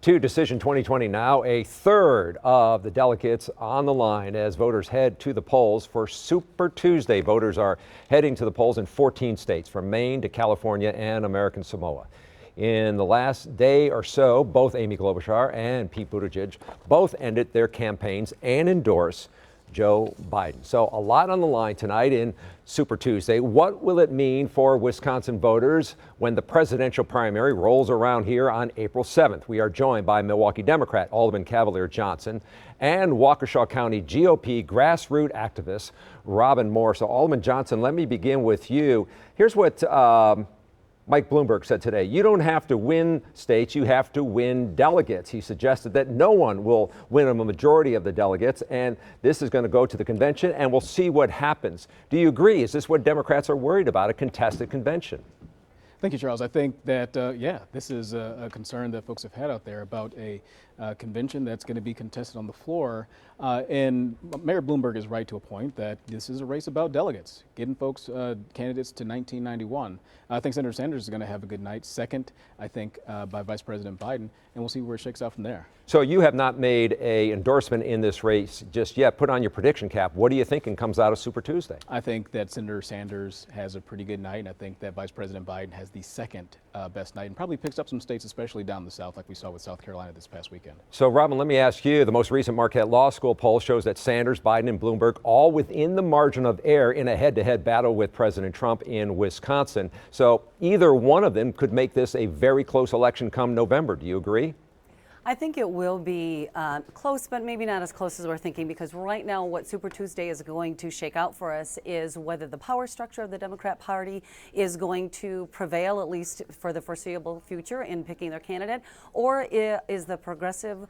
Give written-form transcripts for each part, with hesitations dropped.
To Decision 2020 now, a third of the delegates on the line as voters head to the polls for Super Tuesday. Voters are heading to the polls in 14 states, from Maine to California and American Samoa. In the last day or so, both Amy Klobuchar and Pete Buttigieg both ended their campaigns and endorsed Joe Biden. So a lot on the line tonight in Super Tuesday. What will it mean for Wisconsin voters when the presidential primary rolls around here on April 7th? We are joined by Milwaukee Democrat Alderman Cavalier Johnson and Waukesha County GOP grassroots activist Robin Moore. So Alderman Johnson, let me begin with you. Here's what Mike Bloomberg said today. You don't have to win states, you have to win delegates. He suggested that no one will win a majority of the delegates, and this is going to go to the convention, and we'll see what happens. Do you agree? Is this what Democrats are worried about, a contested convention? Thank you, Charles. I think that, this is a concern that folks have had out there about a convention that's going to be contested on the floor. And Mayor Bloomberg is right to a point that this is a race about delegates, getting folks, candidates to 1991. I think Senator Sanders is going to have a good night. Second, I think, by Vice President Biden, and we'll see where it shakes out from there. So you have not made an endorsement in this race just yet. Put on your prediction cap. What are you thinking comes out of Super Tuesday? I think that Senator Sanders has a pretty good night, and I think that Vice President Biden has the second best night and probably picks up some states, especially down the South, like we saw with South Carolina this past weekend. So, Robin, let me ask you, the most recent Marquette Law School poll shows that Sanders, Biden, and Bloomberg all within the margin of error in a head-to-head battle with President Trump in Wisconsin. So either one of them could make this a very close election come November. Do you agree? I think it will be close, but maybe not as close as we're thinking, because right now what Super Tuesday is going to shake out for us is whether the power structure of the Democrat Party is going to prevail, at least for the foreseeable future, in picking their candidate, or is the progressive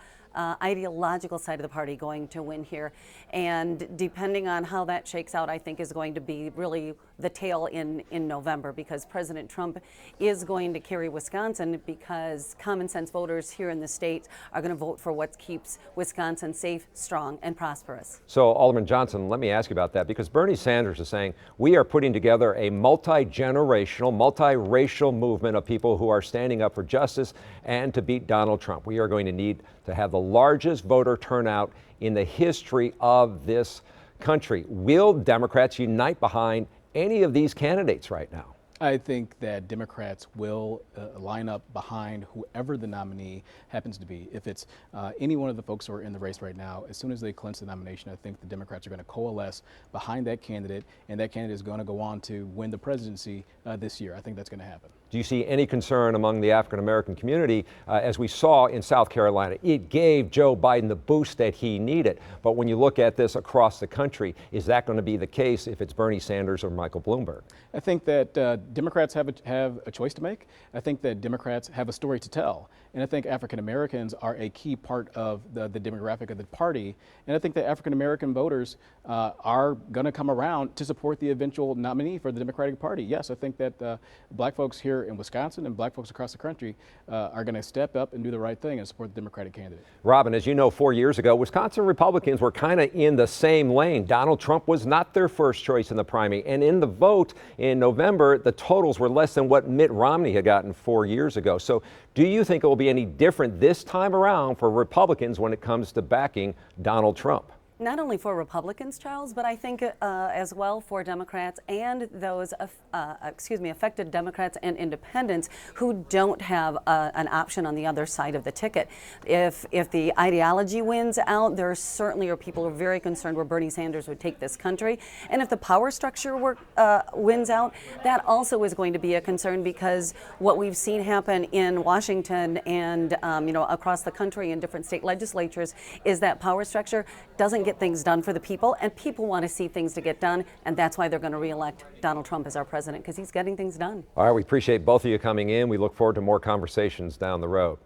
ideological side of the party going to win here. And depending on how that shakes out, I think is going to be really the tale in November, because President Trump is going to carry Wisconsin, because common sense voters here in the state are going to vote for what keeps Wisconsin safe, strong, and prosperous. So, Alderman Johnson, let me ask you about that, because Bernie Sanders is saying we are putting together a multi-generational, multi-racial movement of people who are standing up for justice and to beat Donald Trump. We are going to need to have the largest voter turnout in the history of this country. Will Democrats unite behind any of these candidates right now? I think that Democrats will line up behind whoever the nominee happens to be. If it's any one of the folks who are in the race right now, as soon as they clinch the nomination, I think the Democrats are going to coalesce behind that candidate, and that candidate is going to go on to win the presidency this year. I think that's going to happen. Do you see any concern among the African-American community? As we saw in South Carolina, it gave Joe Biden the boost that he needed. But when you look at this across the country, is that going to be the case if it's Bernie Sanders or Michael Bloomberg? I think that Democrats have a choice to make. I think that Democrats have a story to tell. And I think African Americans are a key part of the demographic of the party. And I think that African American voters are going to come around to support the eventual nominee for the Democratic Party. Yes, I think that black folks here in Wisconsin and black folks across the country are going to step up and do the right thing and support the Democratic candidate. Robin, as you know, 4 years ago, Wisconsin Republicans were kind of in the same lane. Donald Trump was not their first choice in the primary. And in the vote in November, the totals were less than what Mitt Romney had gotten 4 years ago. So do you think it will be any different this time around for Republicans when it comes to backing Donald Trump? Not only for Republicans, Charles, but I think as well for Democrats and those, affected Democrats and independents who don't have an option on the other side of the ticket. If the ideology wins out, there certainly are people who are very concerned where Bernie Sanders would take this country. And if the power structure wins out, that also is going to be a concern, because what we've seen happen in Washington and across the country in different state legislatures is that power structure doesn't get things done for the people, and people want to see things to get done, and that's why they're going to reelect Donald Trump as our president, because he's getting things done. All right, we appreciate both of you coming in. We look forward to more conversations down the road.